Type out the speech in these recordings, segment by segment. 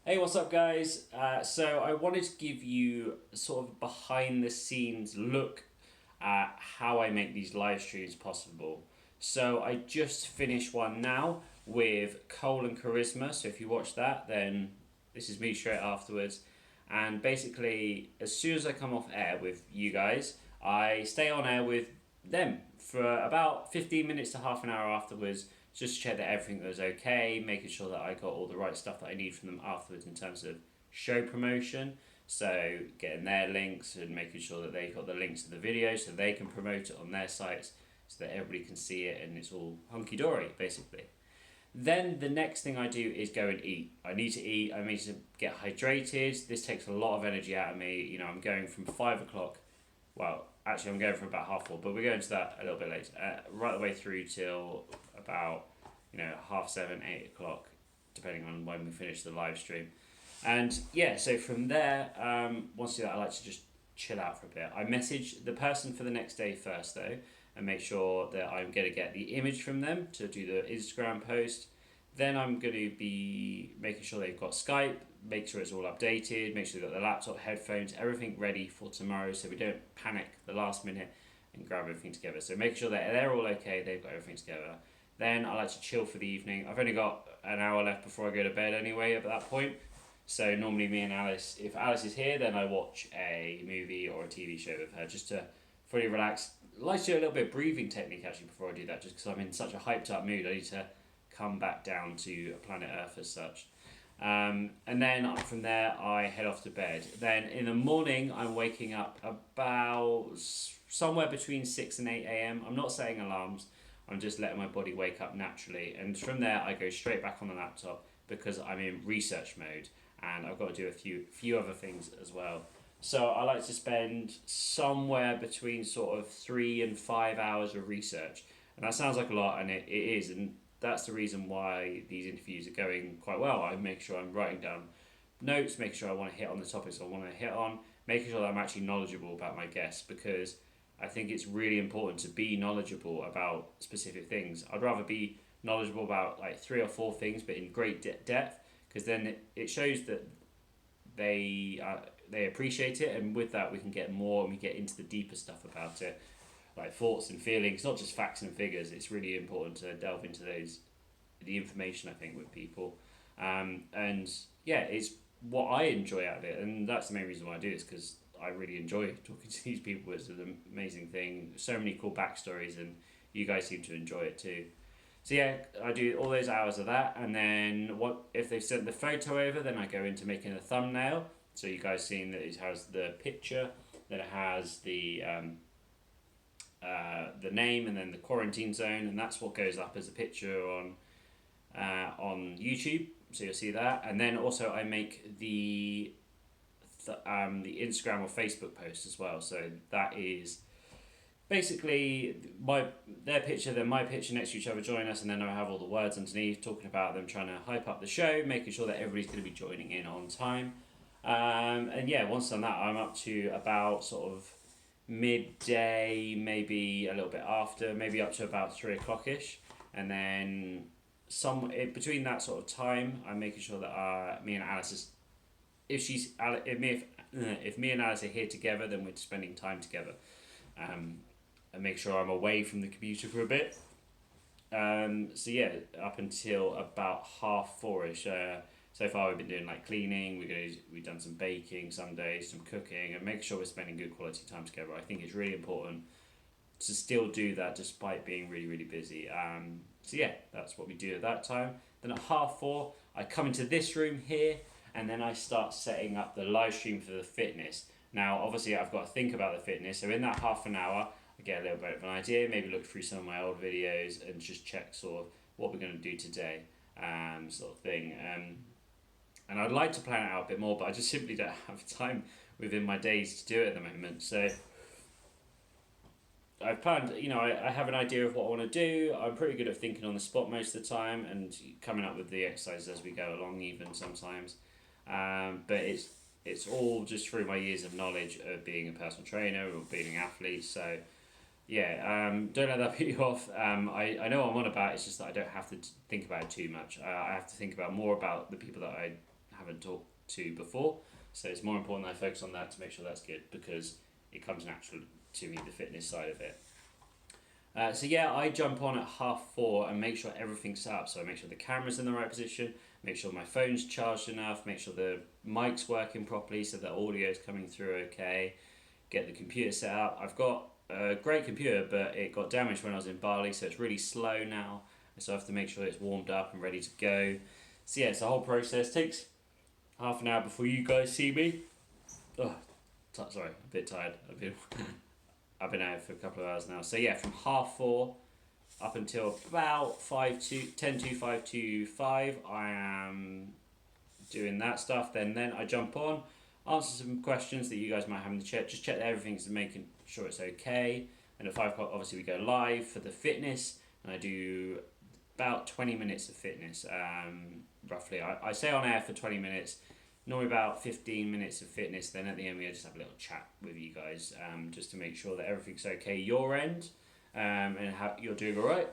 Hey, what's up, guys? So I wanted to give you sort of behind the scenes look at how I make these live streams possible. So I just finished one now with Cole and Charisma. So if you watch that, then this is me straight afterwards. And basically, as soon as I come off air with you guys, I stay on air with them for about 15 minutes to half an hour afterwards, just to check that everything was okay, making sure that I got all the right stuff that I need from them afterwards in terms of show promotion. So getting their links and making sure that they've got the links to the video so they can promote it on their sites so that everybody can see it and it's all hunky dory basically. Then the next thing I do is go and eat. I need to eat. I need to get hydrated. This takes a lot of energy out of me. You know, I'm going from 5 o'clock. Well, actually, I'm going from about 4:30, but we're going to that a little bit later. Right the way through till about 7:30, 8 o'clock, depending on when we finish the live stream. And yeah, so from there, once I do that, I like to just chill out for a bit. I message the person for the next day first, though, and make sure that I'm going to get the image from them to do the Instagram post. Then I'm going to be making sure they've got Skype, make sure it's all updated, make sure they've got the laptop, headphones, everything ready for tomorrow so we don't panic the last minute and grab everything together. So make sure that they're all okay, they've got everything together. Then I like to chill for the evening. I've only got an hour left before I go to bed anyway at that point. So normally me and Alice, if Alice is here, then I watch a movie or a TV show with her just to fully relax. I like to do a little bit of breathing technique actually before I do that, just because I'm in such a hyped up mood. I need to come back down to planet Earth as such. And then from there, I head off to bed. Then in the morning, I'm waking up about somewhere between 6 and 8 a.m. I'm not setting alarms, I'm just letting my body wake up naturally. And from there, I go straight back on the laptop because I'm in research mode and I've got to do a few other things as well. So I like to spend somewhere between sort of 3 and 5 hours of research. And that sounds like a lot, and it is. And that's the reason why these interviews are going quite well. I make sure I'm writing down notes, making sure I want to hit on the topics I want to hit on, making sure that I'm actually knowledgeable about my guests because I think it's really important to be knowledgeable about specific things. I'd rather be knowledgeable about like 3 or 4 things, but in great depth, because then it shows that they appreciate it, and with that we can get more and we get into the deeper stuff about it, like thoughts and feelings, not just facts and figures. It's really important to delve into the information I think with people, and yeah, it's what I enjoy out of it, and that's the main reason why I do this because I really enjoy talking to these people. It's an amazing thing. So many cool backstories, and you guys seem to enjoy it too. So yeah, I do all those hours of that, and then what if they've sent the photo over? Then I go into making a thumbnail. So you guys seen that it has the picture, then it has the name, and then the quarantine zone, and that's what goes up as a picture on YouTube. So you'll see that, and then also I make the Instagram or Facebook post as well. So that is basically their picture, then my picture next to each other, join us, and then I have all the words underneath talking about them, trying to hype up the show, making sure that everybody's going to be joining in on time. And yeah, once done that, I'm up to about sort of midday, maybe a little bit after, maybe up to about 3 o'clock ish, and then between that sort of time, I'm making sure that me and Alice is if me and Alice are here together, then we're spending time together, and make sure I'm away from the computer for a bit. So yeah, up until about 4:30ish. So far, we've been doing like cleaning. We've done some baking some days, some cooking, and make sure we're spending good quality time together. I think it's really important to still do that despite being really really busy. So yeah, that's what we do at that time. Then at 4:30, I come into this room here, and then I start setting up the live stream for the fitness. Now, obviously, I've got to think about the fitness. So in that half an hour, I get a little bit of an idea. Maybe look through some of my old videos and just check sort of what we're going to do today, sort of thing. And I'd like to plan it out a bit more, but I just simply don't have time within my days to do it at the moment. So I've planned, I have an idea of what I want to do. I'm pretty good at thinking on the spot most of the time and coming up with the exercises as we go along, even sometimes. But it's all just through my years of knowledge of being a personal trainer or being an athlete. So yeah, don't let that put you off. I know what I'm on about. It's just that I don't have to think about it too much. I have to think about more about the people that I haven't talked to before. So it's more important that I focus on that to make sure that's good, because it comes natural to me, the fitness side of it. So yeah, I jump on at 4:30 and make sure everything's set up. So I make sure the camera's in the right position, make sure my phone's charged enough, make sure the mic's working properly so the audio is coming through okay, get the computer set up. I've got a great computer, but it got damaged when I was in Bali, so it's really slow now. So I have to make sure it's warmed up and ready to go. So yeah, it's a whole process. Takes half an hour before you guys see me. Oh, sorry, a bit tired. I've been out for a couple of hours now. So yeah, from 4:30 up until about 5 to 5, I am doing that stuff. Then I jump on, answer some questions that you guys might have in the chat. Just check that everything's making sure it's okay. And at 5 o'clock, obviously, we go live for the fitness, and I do about 20 minutes of fitness, roughly. I stay on air for 20 minutes. Normally about 15 minutes of fitness, then at the end we just have a little chat with you guys, just to make sure that everything's okay your end, and how you're doing alright.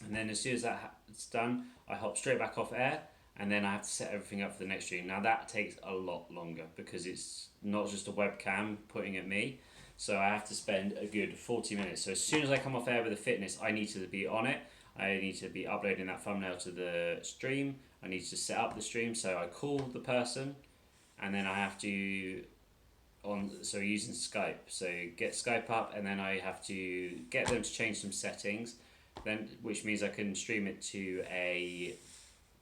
And then as soon as that's done, I hop straight back off air, and then I have to set everything up for the next stream. Now that takes a lot longer, because it's not just a webcam pointing at me, so I have to spend a good 40 minutes. So as soon as I come off air with the fitness, I need to be on it. I need to be uploading that thumbnail to the stream. I need to set up the stream, so I call the person, and then I have to, using Skype, so get Skype up, and then I have to get them to change some settings, then which means I can stream it to a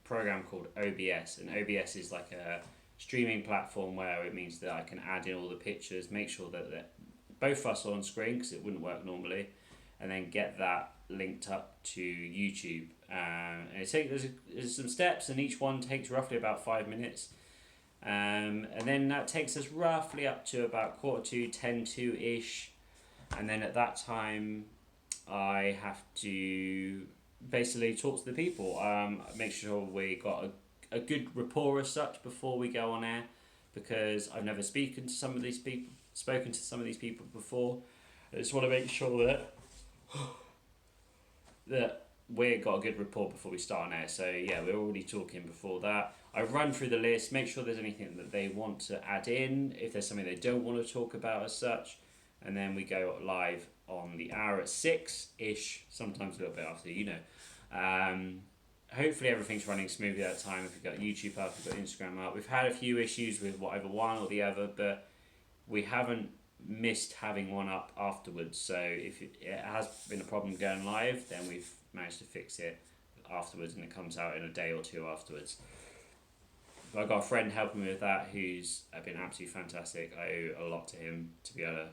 program called OBS, and OBS is like a streaming platform where it means that I can add in all the pictures, make sure that both of us are on screen, because it wouldn't work normally, and then get that linked up to YouTube. And there's some steps, and each one takes roughly about 5 minutes. And then that takes us roughly up to about 9:45, 10:45-ish. And then at that time, I have to basically talk to the people, make sure we got a good rapport as such before we go on air, because I've never spoken to some of these people before. I just want to make sure that we got a good rapport before we start on air. So yeah, we're already talking before that. I run through the list, make sure there's anything that they want to add in, if there's something they don't want to talk about as such, and then we go live on the hour at 6-ish, sometimes a little bit after, hopefully everything's running smoothly at that time. If we've got YouTube up, we've got Instagram up. We've had a few issues with whatever one or the other, but we haven't missed having one up afterwards. So if it has been a problem going live, then we've managed to fix it afterwards, and it comes out in a day or two afterwards. But I've got a friend helping me with that who's been absolutely fantastic. I owe a lot to him to be able to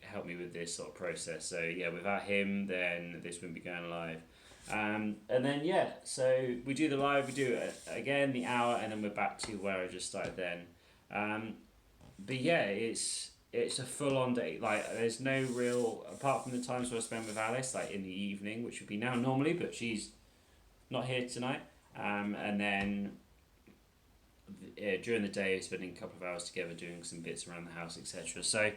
help me with this sort of process. So yeah, without him, then this wouldn't be going live. And then yeah, so we do the live, we do it again, the hour, and then we're back to where I just started then. But yeah, it's a full-on day. Like, there's no real, apart from the times where I spend with Alice, like in the evening, which would be now normally, but she's not here tonight. And then during the day, spending a couple of hours together doing some bits around the house, etc. So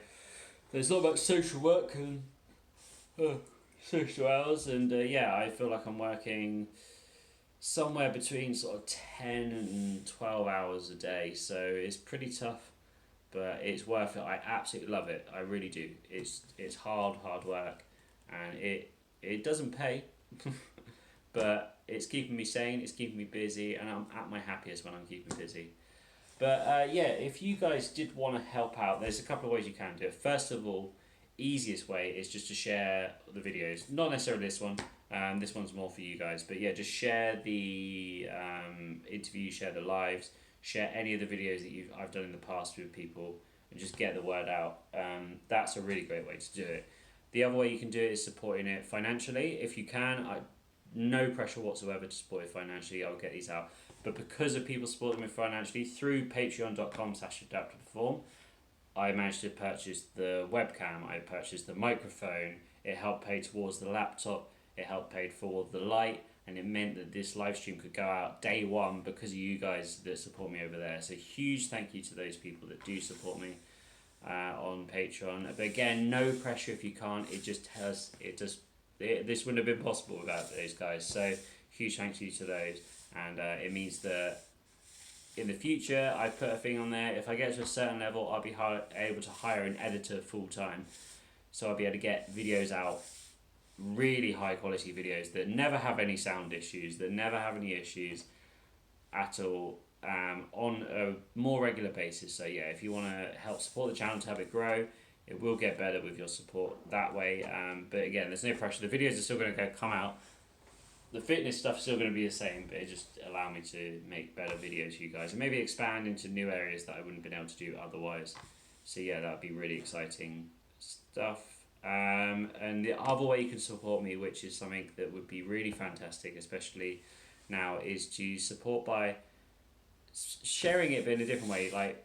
there's not much social work and social hours, and yeah, I feel like I'm working somewhere between sort of 10 and 12 hours a day, so it's pretty tough, but it's worth it. I absolutely love it. I really do. It's hard work, and it doesn't pay, but it's keeping me sane, it's keeping me busy, and I'm at my happiest when I'm keeping busy. But yeah, if you guys did want to help out, there's a couple of ways you can do it. First of all, easiest way is just to share the videos. Not necessarily this one. This one's more for you guys. But yeah, just share the interview, share the lives, share any of the videos that I've done in the past with people, and just get the word out. That's a really great way to do it. The other way you can do it is supporting it financially. If you can, no pressure whatsoever to support it financially. I'll get these out. But because of people supporting me financially through patreon.com/adaptperform, I managed to purchase the webcam, I purchased the microphone, it helped pay towards the laptop, it helped pay for the light, and it meant that this live stream could go out day one because of you guys that support me over there. So huge thank you to those people that do support me on Patreon. But again, no pressure if you can't. This wouldn't have been possible without those guys. So huge thank you to those, and it means that in the future, I put a thing on there. If I get to a certain level, I'll be able to hire an editor full time. So I'll be able to get videos out, really high quality videos that never have any sound issues, that never have any issues at all, on a more regular basis. So yeah, if you want to help support the channel to have it grow, it will get better with your support that way. But again, there's no pressure. The videos are still going to come out. The fitness stuff is still going to be the same, but it just allow me to make better videos for you guys and maybe expand into new areas that I wouldn't have been able to do otherwise. So yeah, that would be really exciting stuff. And the other way you can support me, which is something that would be really fantastic, especially now, is to support by sharing it, but in a different way, like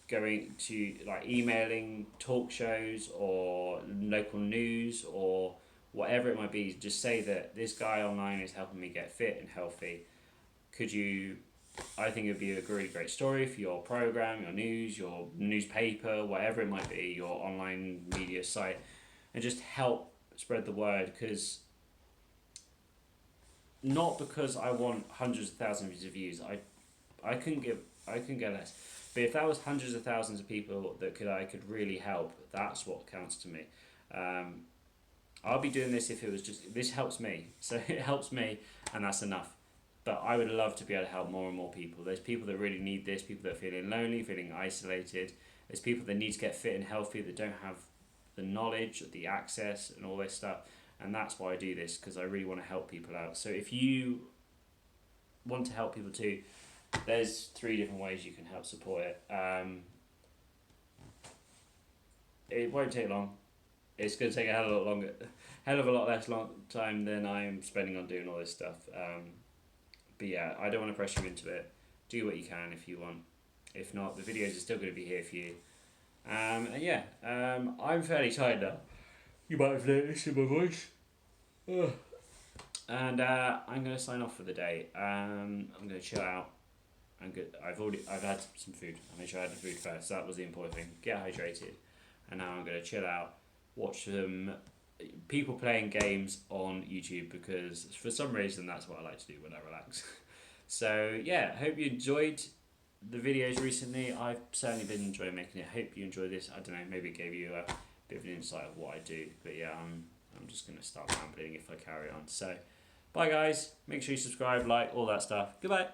going to like emailing talk shows or local news or whatever it might be. Just say that this guy online is helping me get fit and healthy. Could you? I think it would be a really great story for your program, your news, your newspaper, whatever it might be, your online media site, and just help spread the word. Because not because I want hundreds of thousands of views. I couldn't get less. But if that was hundreds of thousands of people that I could really help, that's what counts to me. I'll be doing this if it was just, this helps me. So it helps me, and that's enough. But I would love to be able to help more and more people. There's people that really need this, people that are feeling lonely, feeling isolated. There's people that need to get fit and healthy that don't have the knowledge, the access, and all this stuff. And that's why I do this, because I really want to help people out. So if you want to help people too, there's 3 different ways you can help support it. It won't take long. It's going to take a hell of a lot less time than I'm spending on doing all this stuff. But yeah, I don't want to pressure you into it. Do what you can if you want. If not, the videos are still going to be here for you. And yeah, I'm fairly tired now. You might have noticed in my voice. Ugh. And I'm going to sign off for the day. I'm going to chill out. I'm good. I've had some food. I made sure I had the food first. So that was the important thing. Get hydrated. And now I'm going to chill out. Watch some people playing games on YouTube, because for some reason that's what I like to do when I relax. So yeah, hope you enjoyed the videos recently. I've certainly been enjoying making it. Hope you enjoy this. I don't know, maybe it gave you a bit of an insight of what I do. But yeah, I'm just going to start rambling if I carry on. So bye guys, make sure you subscribe, like, all that stuff. Goodbye.